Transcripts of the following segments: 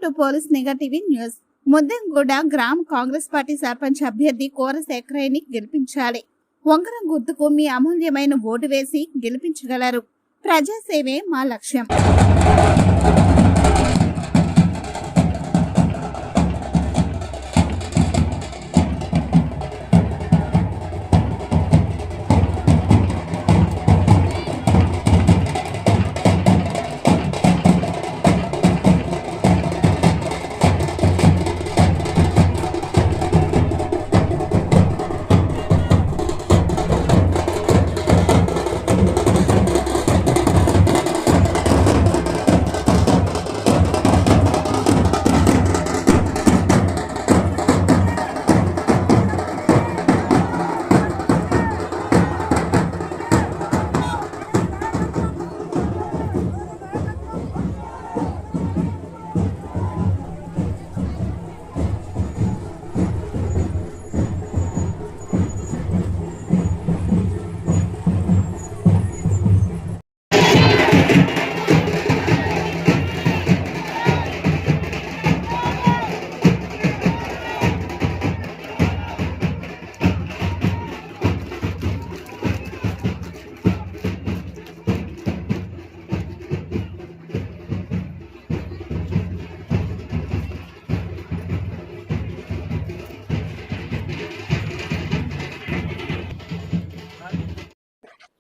To police నిఘా TV news. ముద్దెంగూడ గ్రామ Congress party sarpanch అభ్యర్థి కోర శేఖరయ్యని గెలిపించాలి. వంగరం గుర్తుకు మీ అమూల్యమైన ఓటు వేసి గెలిపించగలరు. ప్రజాసేవే మా లక్ష్యం.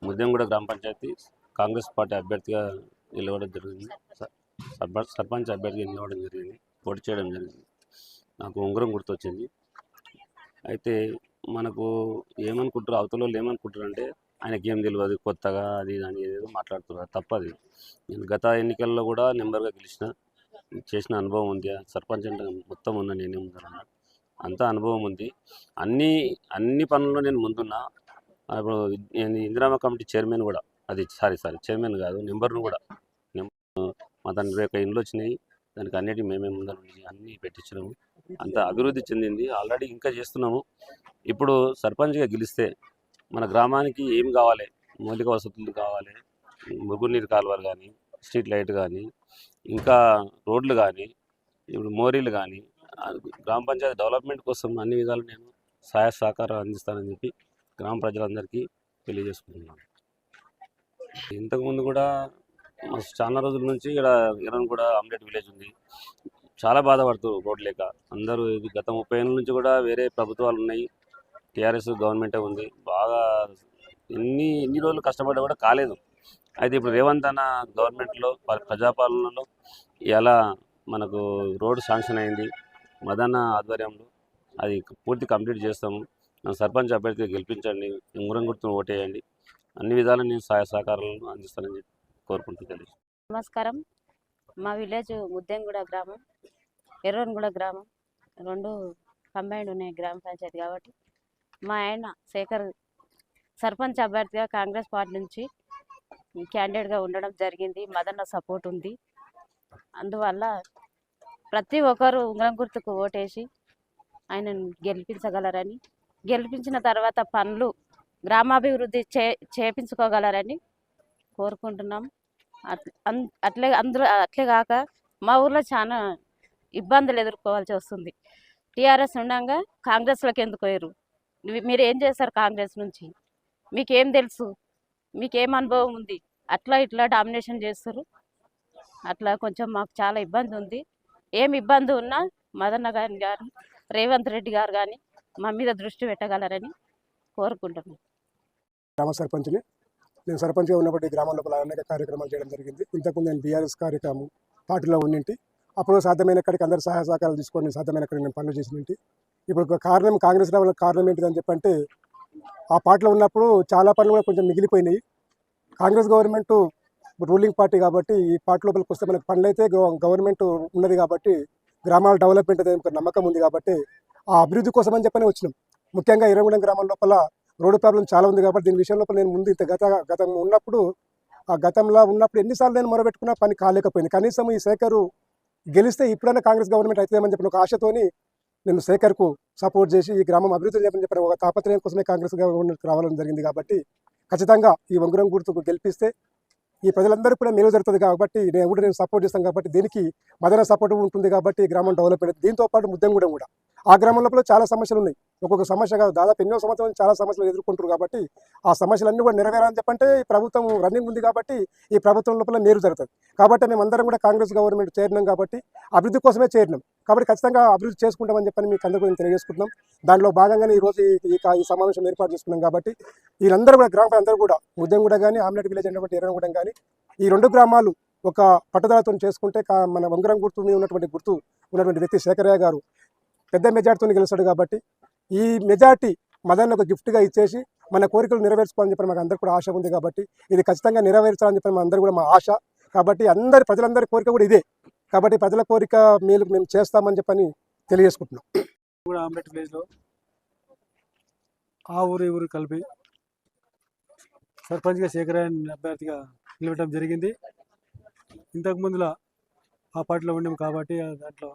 ముద్దెంగూడ గ్రామ పంచాయతీ కాంగ్రెస్ పార్టీ అభ్యర్థిగా నిలవడం జరిగింది. సర్పంచ్ అభ్యర్థిగా నిలవడం జరిగింది. పోటీ చేయడం జరిగింది. నాకు ఉంగరం గుర్తొచ్చింది. అయితే మనకు ఏమనుకుంటారు, అవతల వాళ్ళు ఏమనుకుంటారు అంటే ఆయనకి ఏం తెలియదు, కొత్తగా అది అని ఏదో మాట్లాడుతున్నారు. తప్పది. నేను గత ఎన్నికల్లో కూడా నెంబర్గా చేసిన అనుభవం ఉంది. సర్పంచ్ అంటే మొత్తం ఉన్న నేనే ముందర అంతా అనుభవం ఉంది. అన్ని పనుల్లో నేను ముందున్నా. ఇప్పుడు నేను ఇందిరామ కమిటీ చైర్మన్ కూడా, అది చైర్మన్ కాదు, నెంబర్ను కూడా. మా తండ్రి యొక్క ఇండ్లు వచ్చినాయి, దానికి అన్నిటికీ మేమే ముందర అన్నీ పెట్టించినాము. అంత అభివృద్ధి చెందింది. ఆల్రెడీ ఇంకా చేస్తున్నాము. ఇప్పుడు సర్పంచ్గా గెలిస్తే మన గ్రామానికి ఏం కావాలి, మౌలిక వసతులు కావాలి, మురుగునీరు కాలువలు కానీ, స్ట్రీట్ లైట్ కానీ, ఇంకా రోడ్లు కానీ, ఇప్పుడు మోరీలు కానీ, గ్రామ పంచాయతీ డెవలప్మెంట్ కోసం అన్ని విధాలు నేను సహాయ సహకారం అందిస్తానని చెప్పి గ్రామ ప్రజలందరికీ తెలియజేసుకుంటున్నాను. ఇంతకుముందు కూడా చాలా రోజుల నుంచి ఇక్కడ ఇరన్గూడ ఆమ్లెట్ విలేజ్ ఉంది. చాలా బాధపడుతూ రోడ్ లేక అందరూ. గత 30 ఏళ్ళ నుంచి కూడా వేరే ప్రభుత్వాలు ఉన్నాయి, టీఆర్ఎస్ గవర్నమెంటే ఉంది. బాగా ఎన్ని రోజులు కష్టపడ్డా కూడా కాలేదు. అయితే ఇప్పుడు రేవంత్ అన్న గవర్నమెంట్లో ప్రజాపాలనలో ఇలా మనకు రోడ్డు శాంక్షన్ అయింది. మదన్న ఆధ్వర్యంలో అది పూర్తి కంప్లీట్ చేస్తాము. సర్పంచ్ అభ్యర్థిగా గెలిపించండి, ఉంగరం గుర్తును ఓటేయండి. అన్ని విధాలు నేను సహాయ సహకారాలను అందిస్తానని చెప్పి కోరుకుంటూ తెలియదు. నమస్కారం. మా విలేజ్ ముద్దెంగూడ గ్రామం, ఎర్రన్గూడ గ్రామం రెండు కంబైండ్ ఉన్నాయి గ్రామ పంచాయతీ. కాబట్టి మా ఆయన శేఖర్ సర్పంచ్ అభ్యర్థిగా కాంగ్రెస్ పార్టీ నుంచి క్యాండిడేట్గా ఉండడం జరిగింది. మదన్న సపోర్ట్ ఉంది. అందువల్ల ప్రతి ఒక్కరు ఉంగరం గుర్తుకు ఓటేసి ఆయనను గెలిపించగలరని, గెలిపించిన తర్వాత పనులు గ్రామాభివృద్ధి చేపించుకోగలరని కోరుకుంటున్నాం. అట్లే కాక మా ఊర్లో చాలా ఇబ్బందులు ఎదుర్కోవాల్సి వస్తుంది. టీఆర్ఎస్ ఉండగా కాంగ్రెస్లోకి ఎందుకు పోయారు? మీరు ఏం చేస్తారు కాంగ్రెస్ నుంచి? మీకేం తెలుసు? మీకేం అనుభవం ఉంది? ఇట్లా డామినేషన్ చేస్తారు. అట్లా కొంచెం మాకు చాలా ఇబ్బంది ఉంది. ఏం ఇబ్బంది ఉన్నా మదన్న గారిని కానీ, రేవంత్ రెడ్డి గారు కానీ మా మీద దృష్టి పెట్టగలరని కోరుకుంటున్నాను. గ్రామ సర్పంచ్ని. నేను సర్పంచ్గా ఉన్నప్పటి గ్రామం లోపల అనేక కార్యక్రమాలు చేయడం జరిగింది. ఇంతకుముందు నేను బీఆర్ఎస్ కార్యక్రమం పార్టీలో ఉండింటి. అప్పుడు సాధ్యమైన కాడికి అందరు సహాయ సహకారాలు తీసుకొని సాధ్యమైన కాడికి నేను పనులు చేసినట్టు. ఇప్పుడు కారణం కాంగ్రెస్ రావడానికి కారణం ఏంటిదని చెప్పంటే, ఆ పార్టీలో ఉన్నప్పుడు చాలా పనులు కూడా కొంచెం మిగిలిపోయినాయి. కాంగ్రెస్ గవర్నమెంట్ రూలింగ్ పార్టీ కాబట్టి ఈ పార్టీ లోపలికి వస్తే మనకు పనులు అయితే గవర్నమెంట్ ఉన్నది కాబట్టి గ్రామాల డెవలప్మెంట్ అనే నమ్మకం ఉంది కాబట్టి ఆ అభివృద్ధి కోసం అని చెప్పని వచ్చినాం. ముఖ్యంగా ఇరవగూడెం గ్రామం లోపల రోడ్డు ప్రాబ్లం చాలా ఉంది కాబట్టి దీని విషయం లోపల నేను ముందు ఇంత గతం ఉన్నప్పుడు ఆ గతంలో ఉన్నప్పుడు ఎన్నిసార్లు నేను మొరబెట్టుకున్నా పని కాలేకపోయింది. కనీసం ఈ శేఖరు గెలిస్తే ఇప్పుడైనా కాంగ్రెస్ గవర్నమెంట్ అవుతుందేమని చెప్పిన ఒక ఆశతోని నేను శేఖర్కు సపోర్ట్ చేసి ఈ గ్రామం అభివృద్ధి చెప్పిన ఒక తాపత్రయం కోసమే కాంగ్రెస్ గవర్నమెంట్ రావాలని జరిగింది. కాబట్టి ఖచ్చితంగా ఈ ఉంగరం గుర్తుకు గెలిపిస్తే ఈ ప్రజలందరికీ కూడా మేలు జరుగుతుంది కాబట్టి నేను సపోర్ట్ చేస్తాను కాబట్టి దీనికి మదన సపోర్ట్ ఉంటుంది కాబట్టి గ్రామం డెవలప్ అయ్యింది. దీంతో పాటు ముద్దెంగూడెం కూడా ఆ గ్రామం లోపల చాలా సమస్యలు ఉన్నాయి. ఒక్కొక్క సమస్య కాదు, దాదాపు ఎన్నో సంవత్సరాల నుంచి చాలా సమస్యలు ఎదుర్కొంటారు కాబట్టి ఆ సమస్యలన్నీ కూడా నెరవేరాలని చెప్పంటే ఈ ప్రభుత్వం రన్నింగ్ ఉంది కాబట్టి ఈ ప్రభుత్వం లోపల మేలు జరుగుతుంది. కాబట్టి మేము అందరం కూడా కాంగ్రెస్ గవర్నమెంట్ చేరినాం కాబట్టి అభివృద్ధి కోసమే చేరినాం కాబట్టి ఖచ్చితంగా అభివృద్ధి చేసుకుంటామని చెప్పని మీకు అందరికీ మేము తెలియజేసుకుంటున్నాం. దానిలో భాగంగానే ఈరోజు ఈ సమావేశం ఏర్పాటు చేసుకున్నాం కాబట్టి వీళ్ళందరూ కూడా గ్రామ అందరూ కూడా ముద్దెంగూడ కానీ ఆమ్లెట్ విలేజ్ అనేటువంటి ఎర్రగూడెం కానీ ఈ రెండు గ్రామాలు ఒక పట్టుదలతో చేసుకుంటే మన ఉంగరం గుర్తు మీద ఉన్నటువంటి వ్యక్తి శేఖరయ్య గారు పెద్ద మెజార్టీతో గెలుస్తాడు కాబట్టి ఈ మెజార్టీ మదన్ ఒక గిఫ్ట్గా ఇచ్చేసి మన కోరికలు నెరవేర్చుకోవాలని చెప్పి మాకు అందరికీ కూడా ఆశ ఉంది కాబట్టి ఇది ఖచ్చితంగా నెరవేర్చాలని చెప్పి మా అందరూ కూడా మా ఆశ కాబట్టి ప్రజలందరి కోరిక కూడా ఇదే కాబట్టి ప్రజల కోరిక మేలు మేము చేస్తామని చెప్పని తెలియజేసుకుంటున్నాం. కూడా ఆమ్లెట్ విలేజ్లో ఆ ఊరు ఈ ఊరు కలిపి సర్పంచ్గా శేఖరయ్య అభ్యర్థిగా నిలవడం జరిగింది. ఇంతకు ముందులో ఆ పార్టీలో ఉండాము కాబట్టి దాంట్లో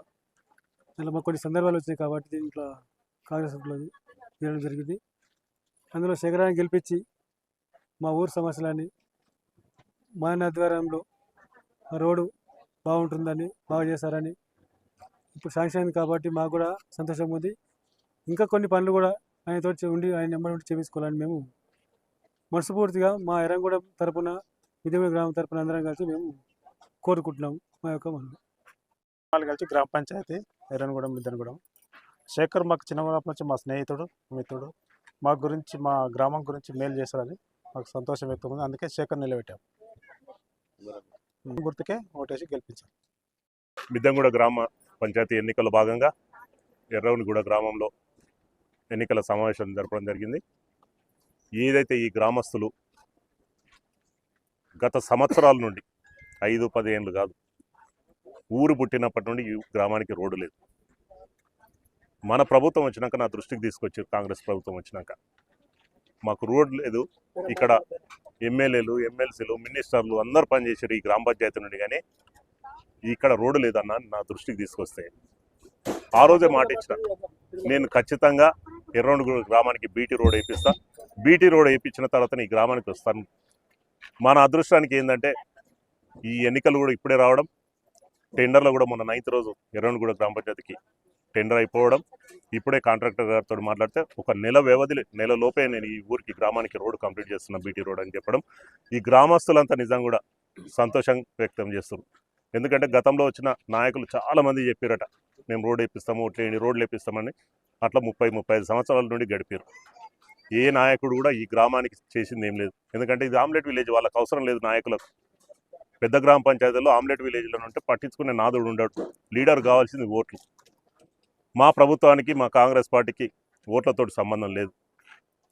మాకు కొన్ని సందర్భాలు వచ్చినాయి కాబట్టి దీంట్లో కాంగ్రెస్లో చేయడం జరిగింది. అందులో శేఖరయ్యని గెలిపించి మా ఊరు సమస్యలని మా ఆధ్వర్యంలో రోడ్డు బాగుంటుందని బాగా చేశారని ఇప్పుడు శాంక్షన్ అయింది కాబట్టి మాకు కూడా సంతోషంగా ఉంది. ఇంకా కొన్ని పనులు కూడా ఆయనతో ఉండి ఆయన నెంబర్ ఉండి చేయించుకోవాలని మేము మనస్ఫూర్తిగా మా ఎర్రంగూడెం తరపున మిద్దెగూడెం గ్రామం తరపున అందరం కలిసి మేము కోరుకుంటున్నాము. మా యొక్క మనం కలిసి గ్రామ పంచాయతీ ఎర్రనగూడెం మిద్దెగూడెం. శేఖర్ మాకు చిన్నప్పటి నుంచి మా స్నేహితుడు మిత్రుడు, మా గురించి మా గ్రామం గురించి మేలు చేశారని మాకు సంతోషం వ్యక్తం ఉంది. అందుకే శేఖర్ నిలబెట్టాం. గుర్తుకే ఓటేసి గెలిపించాం. మిద్దెగూడెం గ్రామ పంచాయతీ ఎన్నికల్లో భాగంగా ఎర్రవనిగూడ గ్రామంలో ఎన్నికల సమావేశం జరపడం జరిగింది. ఏదైతే ఈ గ్రామస్తులు గత సంవత్సరాల నుండి 5-10 ఏళ్ళు కాదు, ఊరు పుట్టినప్పటి నుండి ఈ గ్రామానికి రోడ్డు లేదు. మన ప్రభుత్వం వచ్చినాక నా దృష్టికి తీసుకొచ్చారు. కాంగ్రెస్ ప్రభుత్వం వచ్చినాక మాకు రోడ్ లేదు. ఇక్కడ ఎమ్మెల్యేలు, ఎమ్మెల్సీలు, మినిస్టర్లు అందరూ పనిచేశారు ఈ గ్రామ పంచాయతీ నుండి, కానీ ఇక్కడ రోడ్డు లేదన్న నా దృష్టికి తీసుకొస్తే ఆ రోజే మాట ఇచ్చిన, నేను ఖచ్చితంగా ఎర్రవనిగూడ గ్రామానికి బీటీ రోడ్ వేయిస్తా. బీటీ రోడ్ వేయించిన తర్వాత ఈ గ్రామానికి వస్తాను. మన అదృష్టానికి ఏంటంటే ఈ ఎన్నికలు కూడా ఇప్పుడే రావడం, టెండర్లో కూడా మొన్న 9th రోజు ఎర్రవనిగూడ గ్రామ పంచాయతీకి టెండర్ అయిపోవడం, ఇప్పుడే కాంట్రాక్టర్ గారితో మాట్లాడితే ఒక నెల లోపే నేను ఈ ఊరికి గ్రామానికి రోడ్డు కంప్లీట్ చేస్తున్నా, బీటీ రోడ్ అని చెప్పడం ఈ గ్రామస్తులంతా నిజంగా కూడా సంతోషం వ్యక్తం చేస్తున్నారు. ఎందుకంటే గతంలో వచ్చిన నాయకులు చాలామంది చెప్పారట, మేము రోడ్డు వేపిస్తాము, ఇట్లా రోడ్లు వేపిస్తామని. అట్లా 30-35 సంవత్సరాల నుండి గడిపారు. ఏ నాయకుడు కూడా ఈ గ్రామానికి చేసింది ఏం లేదు. ఎందుకంటే ఇది ఆమ్లెట్ విలేజ్, వాళ్ళకి అవసరం లేదు నాయకులకు. పెద్ద గ్రామ పంచాయతీలో ఆమ్లెట్ విలేజ్లో ఉంటే పట్టించుకునే నాదుడు ఉండడు. లీడర్ కావాల్సింది ఓట్లు. మా ప్రభుత్వానికి, మా కాంగ్రెస్ పార్టీకి ఓట్లతో సంబంధం లేదు.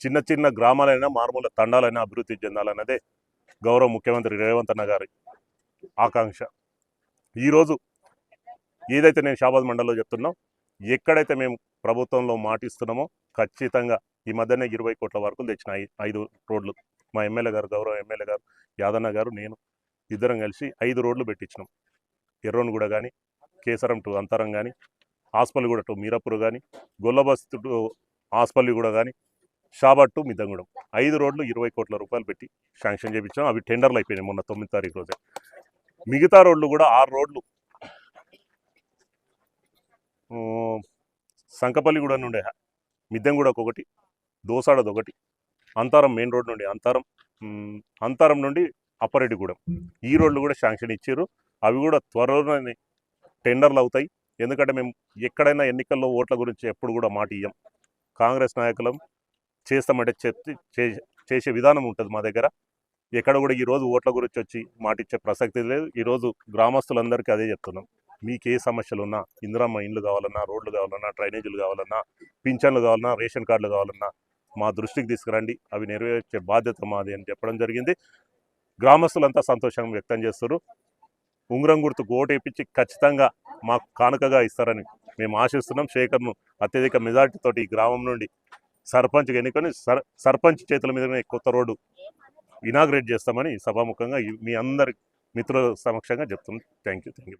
చిన్న చిన్న గ్రామాలైనా, మారుమూల తండాలైనా అభివృద్ధి చెందాలన్నదే గౌరవ ముఖ్యమంత్రి రేవంత్ అన్న గారి ఆకాంక్ష. ఈరోజు ఏదైతే నేను షాబాద్ మండలంలో చెప్తున్నాం, ఎక్కడైతే మేము ప్రభుత్వంలో మాటిస్తున్నామో ఖచ్చితంగా ఈ మధ్యనే 20 కోట్ల వరకు తెచ్చిన 5 రోడ్లు మా ఎమ్మెల్యే గారు, గౌరవ ఎమ్మెల్యే గారు యాదన్న గారు, నేను ఇద్దరం కలిసి 5 రోడ్లు పెట్టించినాం. ఎర్రవనిగూడ కానీ, కేసరం టు అంతరం కానీ, ఆస్పల్లిగూడ టు మీరాపూర్ కానీ, గొల్లబస్తు టు ఆస్పల్లిగూడ కానీ, షాబాద్ టు మిద్దెగూడెం 5 రోడ్లు 20 కోట్ల రూపాయలు పెట్టి శాంక్షన్ చేయించాం. అవి టెండర్లు అయిపోయినాయి మొన్న 9వ తారీఖు రోజే. మిగతా రోడ్లు కూడా 6 రోడ్లు సంకపల్లిగూడ నుండి మిద్దెగూడకు ఒకటి, దోసాడది ఒకటి, అంతరం మెయిన్ రోడ్ నుండి అంతరం నుండి అప్పారెడ్డిగూడెం ఈ రోడ్లు కూడా శాంక్షన్ ఇచ్చారు. అవి కూడా త్వరలోనే టెండర్లు అవుతాయి. ఎందుకంటే మేము ఎక్కడైనా ఎన్నికల్లో ఓట్ల గురించి ఎప్పుడు కూడా మాట ఇయ్యం. కాంగ్రెస్ నాయకులం చేస్తామంటే చేసే విధానం ఉంటుంది మా దగ్గర. ఎక్కడ కూడా ఈరోజు ఓట్ల గురించి వచ్చి మాట ఇచ్చే ప్రసక్తి లేదు. ఈరోజు గ్రామస్తులందరికీ అదే చెప్తున్నాం, మీకు ఏ సమస్యలు ఉన్నా, ఇందిరమ్మ ఇండ్లు కావాలన్నా, రోడ్లు కావాలన్నా, డ్రైనేజీలు కావాలన్నా, పింఛన్లు కావాలన్నా, రేషన్ కార్డులు కావాలన్నా మా దృష్టికి తీసుకురండి, అవి నెరవేర్చే బాధ్యత మాది అని చెప్పడం జరిగింది. గ్రామస్తులంతా సంతోషం వ్యక్తం చేస్తారు. ఉంగరం గుర్తుకు ఓటు వేయించి ఖచ్చితంగా మాకు కానుకగా ఇస్తారని మేము ఆశిస్తున్నాం. శేఖర్ను అత్యధిక మెజార్టీతోటి ఈ గ్రామం నుండి సర్పంచ్గా ఎన్నుకొని సర్పంచ్ చేతుల మీదనే కొత్త రోడ్డు ఇనాగ్రేట్ చేస్తామని సభాముఖంగా మీ అందరి మిత్రుల సమక్షంగా చెప్తున్నాం. Thank you.